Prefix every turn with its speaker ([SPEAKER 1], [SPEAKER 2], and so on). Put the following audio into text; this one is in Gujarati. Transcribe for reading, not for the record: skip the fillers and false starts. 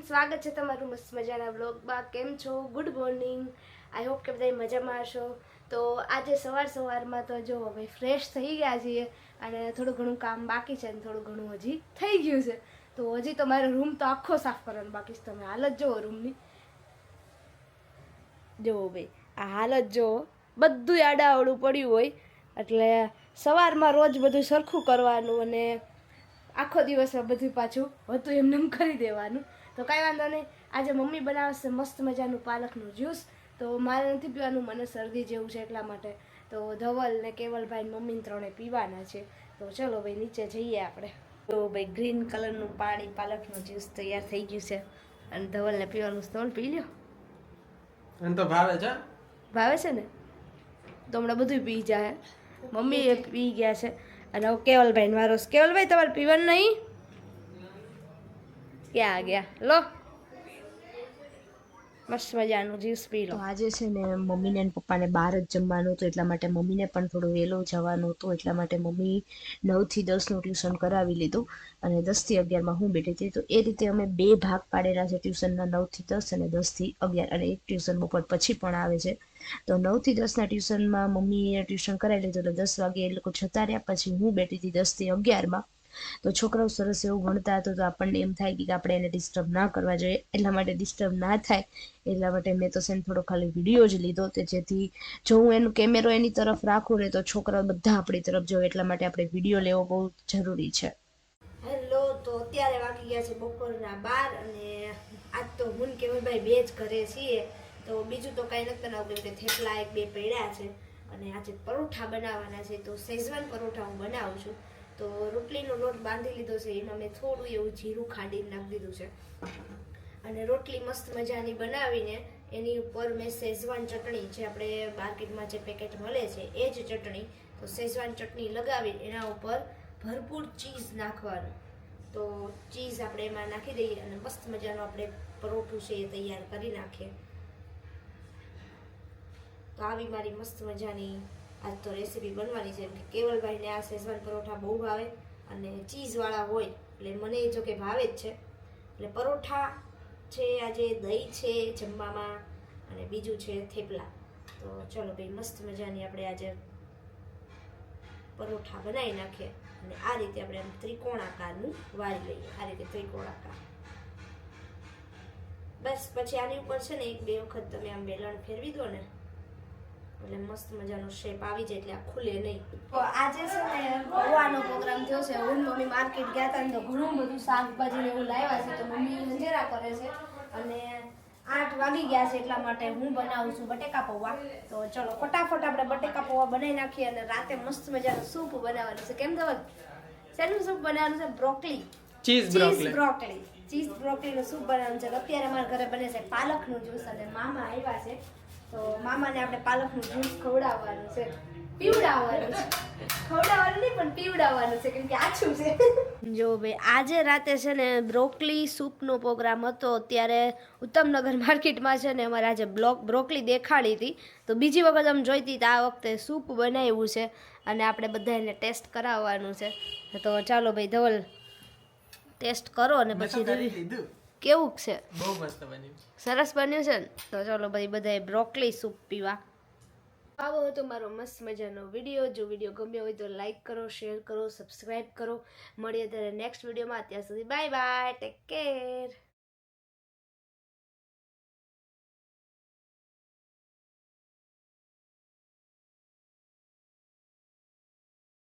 [SPEAKER 1] સ્વાગત છે તમારું મસ્ત મજાના વ્લોગમાં. કેમ છો? Good morning. આઈ હોપ કે બધા મજામાં હશો. તો આજે સવારમાં તો જો હવે ફ્રેશ થઈ ગયા છીએ અને થોડું ઘણું કામ બાકી છે અને થોડું ઘણું હજી થઈ ગયું છે. તો હજી તો મારો રૂમ તો આખો સાફ કરવાનો બાકી છે. તમે હાલત જુઓ રૂમની, જુઓ ભાઈ આ હાલત જુઓ, બધું આડાઅવળું પડ્યું હોય. એટલે સવારમાં રોજ બધું સરખું કરવાનું અને આખો દિવસમાં બધું પાછું હતું એમને કરી દેવાનું. તો કાંઈ વાંધો નહીં. આજે મમ્મી બનાવશે મસ્ત મજાનું પાલકનું જ્યુસ. તો મારે નથી પીવાનું, મને શરદી જેવું છે એટલા માટે. તો ધવલ ને કેવલભાઈ મમ્મીને ત્રણે પીવાના છે. તો ચલો ભાઈ નીચે જઈએ આપણે. તો ભાઈ ગ્રીન કલરનું પાણી પાલકનું જ્યુસ તૈયાર થઈ ગયું છે અને ધવલને પીવાનું સ્ટોલ પી લ્યો.
[SPEAKER 2] અને તો ભાવે છે,
[SPEAKER 1] ભાવે છે ને? તો હમણાં બધું પી જાય. મમ્મી એ પી ગયા છે અને હવે કેવલભાઈ વારો. કેવલભાઈ તમારે પીવાનું નહીં? ક્યાં ગયા? લો મસ્ત મજાનું જ્યુસ પી લો.
[SPEAKER 3] તો આજે છે ને મમ્મીને અને પપ્પાને બહાર જ જમવાનું હતું, એટલા માટે મમ્મીને પણ થોડું વહેલું જવાનું હતું. એટલા માટે મમ્મી 9 થી 10નું ટ્યુશન કરાવી લીધું અને 10 થી 11માં હું બેઠી હતી. તો એ રીતે અમે 2 ભાગ પાડેલા છે ટ્યુશનના, 9 થી 10 અને 10 થી 11. અને એક ટ્યુશન બપોર પછી પણ આવે છે. તો 9 થી 10ના ટ્યુશનમાં મમ્મીએ ટ્યુશન કરાવી લીધું એટલે 10 વાગે એ લોકો જતા રહ્યા. પછી હું બેઠી હતી 10 થી 11માં. તો છોકરાઓ સરસ એવું ભણતા હતા તો આપણને એમ થાય કે આપણે એને ડિસ્ટર્બ ના કરવા જોઈએ. એટલા માટે ડિસ્ટર્બ ના થાય એટલા માટે મેં તો સેન થોડો ખાલી વિડીયો જ લીધો, તે જેથી જો હું એનો કેમેરો એની તરફ રાખું ને તો છોકરાઓ બધા આપણી તરફ જોવે. એટલા માટે આપણે વિડીયો લેવો બહુ જરૂરી છે.
[SPEAKER 1] હેલો, તો અત્યારે વાગી ગયા છે બપોરના 12 અને આજ તો હું ને કેવલભાઈ બે જ ઘરે છીએ. તો બીજું તો કાંઈ નથી બનાવવું કેમ કે થેપલા 1-2 પડ્યા છે અને આજે પરોઠા બનાવવાના છે. તો શેઝવાન પરોઠા હું બનાવું છું. તો રોટલીનો લોટ બાંધી લીધો છે, એમાં મેં થોડું એવું જીરું ખાંડીને નાખી દીધું છે અને રોટલી મસ્ત મજાની બનાવીને એની ઉપર મેં શેઝવાન ચટણી, જે આપણે માર્કેટમાં જે પેકેટ મળે છે એ જ ચટણી, તો શેઝવાન ચટણી લગાવી એના ઉપર ભરપૂર ચીઝ નાખવાનું. તો ચીઝ આપણે એમાં નાખી દઈએ અને મસ્ત મજાનું આપણે પરોઠું છે એ તૈયાર કરી નાખીએ. તો આવી મારી મસ્ત મજાની આજ તો રેસીપી બનવાની છે. કે કેવલભાઈને આ શેઝવાન પરોઠા બહુ ભાવે અને ચીઝવાળા હોય એટલે મને એ જો કે ભાવે જ છે. એટલે પરોઠા છે, આજે દહીં છે જમવામાં અને બીજું છે થેપલા. તો ચલો ભાઈ મસ્ત મજાની આપણે આજે પરોઠા બનાવી નાખીએ અને આ રીતે આપણે આમ ત્રિકોણાકારનું વાળી લઈએ. આ રીતે ત્રિકોણાકાર. બસ પછી આની ઉપર છે ને 1-2 વખત તમે આમ વેલણ ફેરવી દો ને એટલે મસ્ત મજાનો શેપ આવી જાય, એટલે આ ખુલે નહીં. તો આજે છે ને ગોવાનો પ્રોગ્રામ થયો છે. હું મમ્મી માર્કેટ ગયા હતા ને તો ઘણું બધું શાકભાજી એવું લાવ્યા છે. તો મમ્મી અંજેરા કરે છે અને 8 વાગી ગયા છે એટલા માટે હું બનાવું છું બટેકા પૌવા. તો ચલો ફટાફટ આપણે બટેકા પૌવા બનાવી નાખીએ અને રાતે મસ્ત મજાનું સૂપ બનાવવાનું છે. કેમ ધવલ? શેનું સૂપ બનાવવાનું છે? બ્રોકલી, ચીઝ બ્રોકલીનું સૂપ બનાવવાનું છે. અત્યારે અમારા ઘરે બને છે પાલકનું જ્યુસ અને મામા આવ્યા છે તો મામાને આપણે પાલકનું જ્યુસ ખવડાવવાનું છે, પીવડાવવાનું છે. ખવડાવવાનું નહીં પણ પીવડાવવાનું છે કેમ કે આછું છે. જો ભાઈ આજે રાતે છે ને બ્રોકલી સૂપનો પ્રોગ્રામ હતો. ત્યારે ઉત્તમનગર માર્કેટમાં છે ને અમારે આજે બ્રોકલી દેખાડી હતી તો બીજી વખત અમે જોઈતી તો આ વખતે સૂપ બનાવ્યું છે અને આપણે બધા એને ટેસ્ટ કરાવવાનું છે. તો ચાલો ભાઈ ધવલ ટેસ્ટ કરો અને પછી કેવું છે?
[SPEAKER 2] બહુ મસ્ત બન્યું,
[SPEAKER 1] સરસ બન્યું છે ને? તો ચાલો ભાઈ બધાએ બ્રોકલી સૂપ પીવા. આવો હતો મારો મસ્ત મજાનો વિડીયો. જો વિડીયો ગમ્યો હોય તો લાઈક કરો, શેર કરો, સબસ્ક્રાઈબ કરો. મળીએ ત્યારે નેક્સ્ટ વિડીયોમાં. ત્યાં સુધી બાય બાય, ટેક કેર.